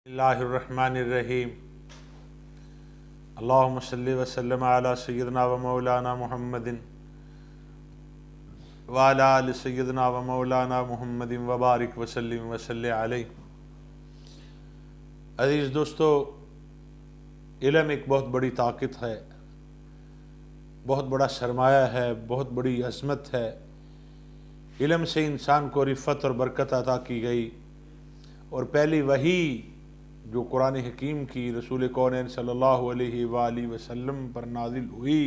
बिस्मिल्लाहिर्रहमानिर्रहीम। अल्लाहुम्मा सल्लि व सल्लिम अला सय्यिदिना व मौलाना मुहम्मदिन व अला आलि सय्यिदिना व मौलाना मुहम्मदिन व बारिक व सल्लिम व सल्लि अलैहि। अज़ीज़ दोस्तों, इल्म एक बहुत बड़ी ताकत है, बहुत बड़ा सरमाया है, बहुत बड़ी अज़मत है। इल्म से इंसान को रिफ़त और बरकत अता की गई और पहली वही जो कुरान हकीम की रसूल कौनैन सल्लल्लाहु अलैहि वसल्लम पर नाजिल हुई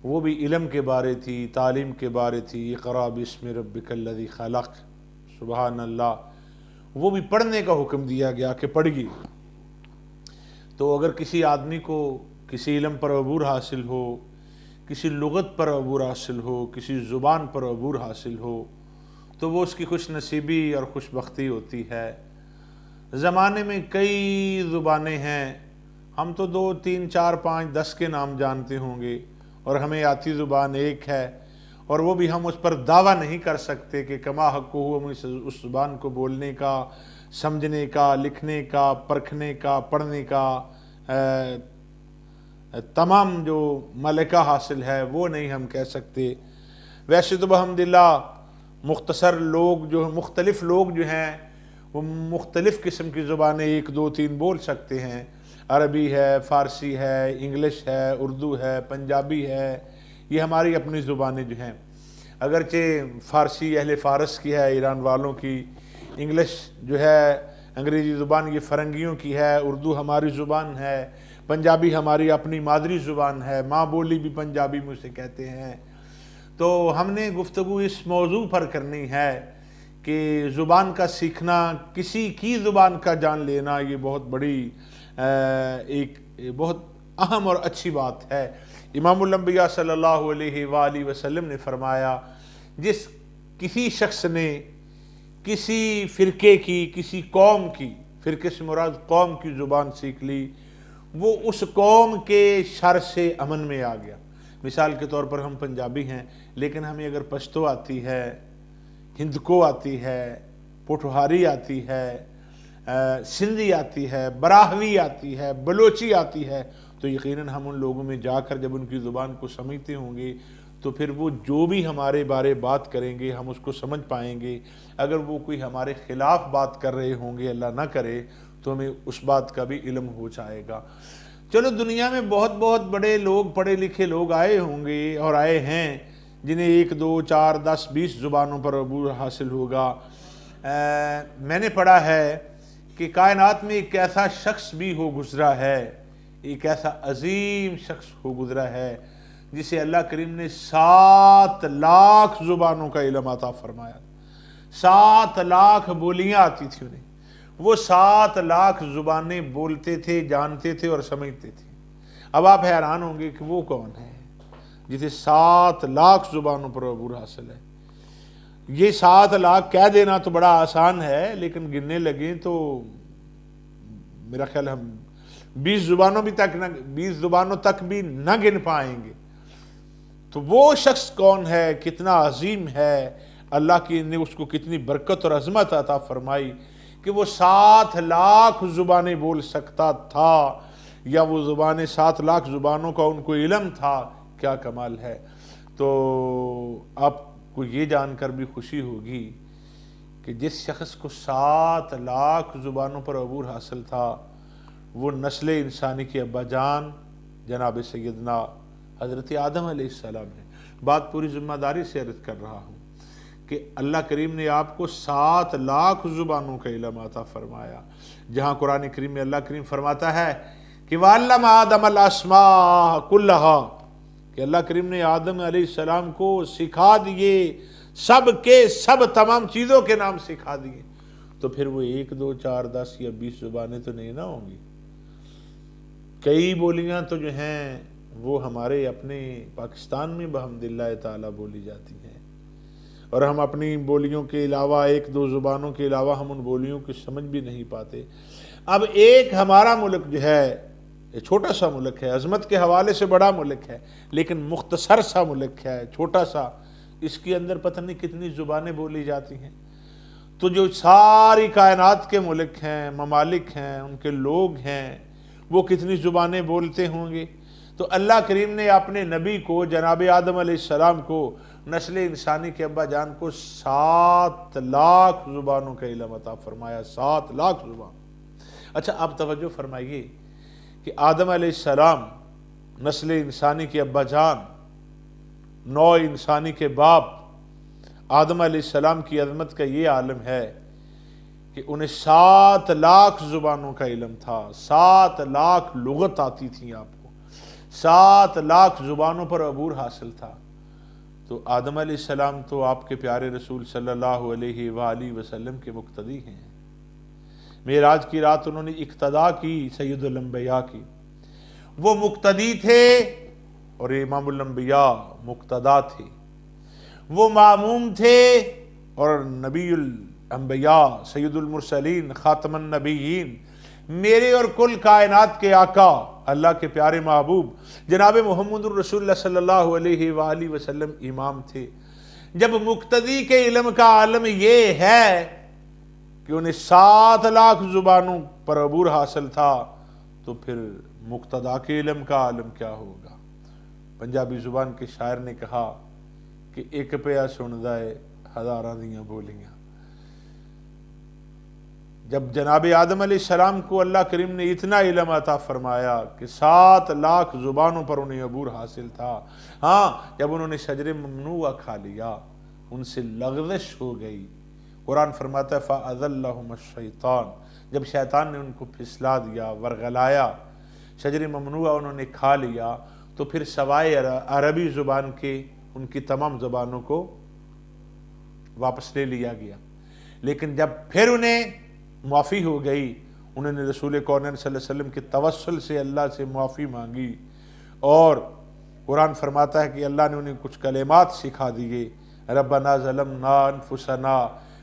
वो भी इल्म के बारे थी, तालीम के बारे थी। इक़रा बिस्मि रब्बिकल्लज़ी खलक़, सुबहान अल्लाह। वो भी पढ़ने का हुक्म दिया गया कि पढ़िए। तो अगर किसी आदमी को किसी इल्म पर अबूर हासिल हो, किसी लुग़त पर अबूर हासिल हो, किसी ज़ुबान पर अबूर हासिल हो, तो वो उसकी खुश नसीबी और खुशबख्ती होती है। ज़माने में कई ज़ुबानें हैं, हम तो 2, 3, 4, 5, 10 के नाम जानते होंगे और हमें आती ज़ुबान एक है, और वो भी हम उस पर दावा नहीं कर सकते कि कमा हक़्क़ु हमें उस ज़ुबान को बोलने का, समझने का, लिखने का, परखने का, पढ़ने का तमाम जो मलका हासिल है वो नहीं हम कह सकते। वैसे तो अल्हम्दुलिल्लाह मुख्तसर लोग जो मुख्तलिफ़ लोग जो हैं वो मुख्तलिफ़ किस्म की ज़ुबानें 1, 2, 3 बोल सकते हैं। अरबी है, फ़ारसी है, इंग्लिश है, उर्दू है, पंजाबी है, ये हमारी अपनी ज़ुबानें जो हैं। अगरचे फ़ारसी अहले फ़ारस की है, ईरान वालों की, इंग्लिश जो है अंग्रेज़ी ज़ुबान ये फ़रंगियों की है, उर्दू हमारी ज़ुबान है, पंजाबी हमारी अपनी मादरी ज़ुबान है, माँ बोली भी पंजाबी में उसे कहते हैं। तो हमने गुफ्तगू इस मौजू पर करनी है कि ज़ुबान का सीखना, किसी की ज़ुबान का जान लेना, ये बहुत बड़ी एक बहुत अहम और अच्छी बात है। इमामुल अंबिया सल्लल्लाहु अलैहि वसल्लम ने फरमाया, जिस किसी शख्स ने किसी फ़िरके की, किसी कौम की, फ़िरके से मुराद कौम की ज़ुबान सीख ली, वो उस कौम के शर से अमन में आ गया। मिसाल के तौर पर हम पंजाबी हैं, लेकिन हमें अगर पश्तो आती है, हिंदको आती है, पोठहारी आती है, सिंधी आती है, बराहवी आती है, बलोची आती है, तो यकीनन हम उन लोगों में जाकर जब उनकी ज़ुबान को समझते होंगे तो फिर वो जो भी हमारे बारे बात करेंगे हम उसको समझ पाएंगे। अगर वो कोई हमारे ख़िलाफ़ बात कर रहे होंगे, अल्लाह ना करे, तो हमें उस बात का भी इल्म हो जाएगा। चलो, दुनिया में बहुत बहुत बड़े लोग, पढ़े लिखे लोग आए होंगे और आए हैं जिन्हें 1, 2, 4, 10, 20 ज़ुबानों पर अबूर हासिल होगा। मैंने पढ़ा है कि कायनात में एक ऐसा शख्स भी हो गुज़रा है, एक ऐसा अजीम शख्स हो गुज़रा है जिसे अल्लाह करीम ने 7 लाख ज़ुबानों का इल्म अता फरमाया। 7 लाख बोलियाँ आती थी उन्हें, वो 7 लाख ज़ुबानें बोलते थे, जानते थे और समझते थे। अब आप हैरान होंगे कि वो कौन है जिसे 7 लाख ज़ुबानों पर अबूर हासिल है। ये 7 लाख कह देना तो बड़ा आसान है, लेकिन गिनने लगे तो मेरा ख्याल हम 20 ज़ुबानों तक भी न गिन पाएंगे। तो वो शख्स कौन है, कितना अजीम है, अल्लाह की ने उसको कितनी बरकत और अज़मत अता फरमाई कि वो 7 लाख ज़ुबानें बोल सकता था, या वो ज़ुबानें 7 लाख ज़ुबानों का उनको इल्म था। क्या कमाल है। तो आपको ये जानकर भी खुशी होगी कि जिस शख्स को 7 लाख ज़ुबानों पर अबूर हासिल था वो नस्ल इंसानी के अब्बा जान जनाब सैयदना हज़रत आदम अलैहिस्सलाम है। बात पूरी ज़िम्मेदारी से अर्ज़ कर रहा हूँ कि अल्लाह करीम ने आपको 7 लाख ज़ुबानों का इल्म अता फरमाया। जहाँ कुरान करीम में अल्लाह करीम फरमाता है कि वअल्लम आदम अल अस्मा कुल्लहा, कि अल्लाह करीम ने आदम अलैहिस्सलाम को सिखा दिए, सब के सब तमाम चीज़ों के नाम सिखा दिए। तो फिर वो 1, 2, 4, 10 या 20 ज़ुबानें तो नहीं ना होंगी। कई बोलियां तो जो हैं वो हमारे अपने पाकिस्तान में बहम्दिल्लाह ताला बोली जाती हैं, और हम अपनी बोलियों के अलावा 1, 2 ज़ुबानों के अलावा हम उन बोलियों की समझ भी नहीं पाते। अब एक हमारा मुल्क जो है, ये छोटा सा मुल्क है, अज़मत के हवाले से बड़ा मुल्क है, लेकिन मुख्तसर सा मुल्क है, छोटा सा, इसके अंदर पता नहीं कितनी ज़ुबानें बोली जाती हैं। تو جو ساری کائنات کے ملک ہیں، ممالک ہیں، ان کے لوگ ہیں، وہ کتنی زبانیں بولتے ہوں گے؟ تو اللہ کریم نے اپنے نبی کو، جناب آدم علیہ السلام کو، نسل انسانی کے ابا جان کو 7 لاکھ زبانوں کا علم عطا فرمایا، 7 لاکھ زبان۔ اچھا آپ توجہ فرمائیے کہ آدم علیہ السلام نسل انسانی کے ابا جان، نوع انسانی کے باپ، آدم علیہ السلام کی عظمت کا یہ عالم ہے کہ انہیں 7 لاکھ زبانوں کا علم تھا، 7 لاکھ لغت آتی تھی آپ کو، 7 لاکھ زبانوں پر عبور حاصل تھا۔ تو آدم علیہ السلام تو آپ کے پیارے رسول صلی اللہ علیہ وآلہ وسلم کے مقتدی ہیں۔ معراج کی رات انہوں نے اقتداء کی سید الانبیاء کی، وہ مقتدی تھے اور امام الانبیاء مقتدا تھے، وہ معموم تھے اور نبی الانبیاء سید المرسلین خاتم النبیین، میرے اور کل کائنات کے آقا، اللہ کے پیارے محبوب جناب محمد الرسول اللہ صلی اللہ علیہ وآلہ وسلم امام تھے۔ جب مقتدی کے علم کا عالم یہ ہے کہ انہیں 7 لاکھ زبانوں پر عبور حاصل تھا، تو پھر مقتدا کے علم کا عالم کیا ہوگا؟ پنجابی زبان کے شاعر نے کہا کہ ایک پیا سندا ہے ہزاراں دیاں بولیاں۔ جب جناب آدم علیہ السلام کو اللہ کریم نے اتنا علم عطا فرمایا کہ 7 لاکھ زبانوں پر انہیں عبور حاصل تھا، ہاں جب انہوں نے شجر ممنوعہ کھا لیا، ان سے لغزش ہو گئی۔ قرآن فرماتا ہے فَأَذَلَّهُمَ الشَّيْطَانُ، جب شیطان نے ان کو پھسلا دیا، ورغلایا، شجر ممنوعہ انہوں نے کھا لیا، تو پھر سوائے عربی زبان کے ان کی تمام زبانوں کو واپس لے لیا گیا۔ لیکن جب پھر انہیں معافی ہو گئی، انہوں نے رسول کونین صلی اللہ علیہ وسلم کے توسل سے اللہ سے معافی مانگی، اور قرآن فرماتا ہے کہ اللہ نے انہیں کچھ کلمات سکھا دیے، ربنا ظلمنا انفسنا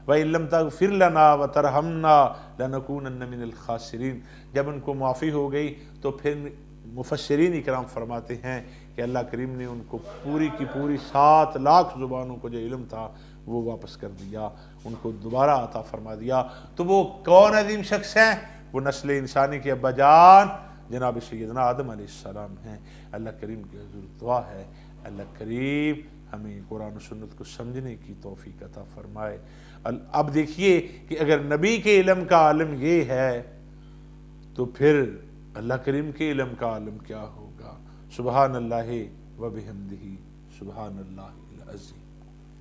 وَإِن لَّمْ تَغْفِرْ لَنَا وَتَرْحَمْنَا لَنَكُونَنَّ مِنَ الْخَاسِرِينَ۔ جب ان کو معافی ہو گئی تو پھر مفسرین اکرام فرماتے ہیں کہ اللہ کریم نے ان کو پوری کی پوری 7 لاکھ زبانوں کو جو علم تھا وہ واپس کر دیا، ان کو دوبارہ عطا فرما دیا۔ تو وہ کون عظیم شخص ہیں؟ وہ نسل انسانی کے ابا جان جناب سیدنا آدم علیہ السلام ہیں۔ اللہ کریم کی حضور دعا ہے اللہ کریم ہمیں قرآن و سنت کو سمجھنے کی توفیق عطا فرمائے۔ اب دیکھیے کہ اگر نبی کے علم کا عالم یہ ہے تو پھر اللہ کریم کے علم کا عالم کیا ہوگا؟ سبحان اللہ و بحمدہ، سبحان اللہ العظیم۔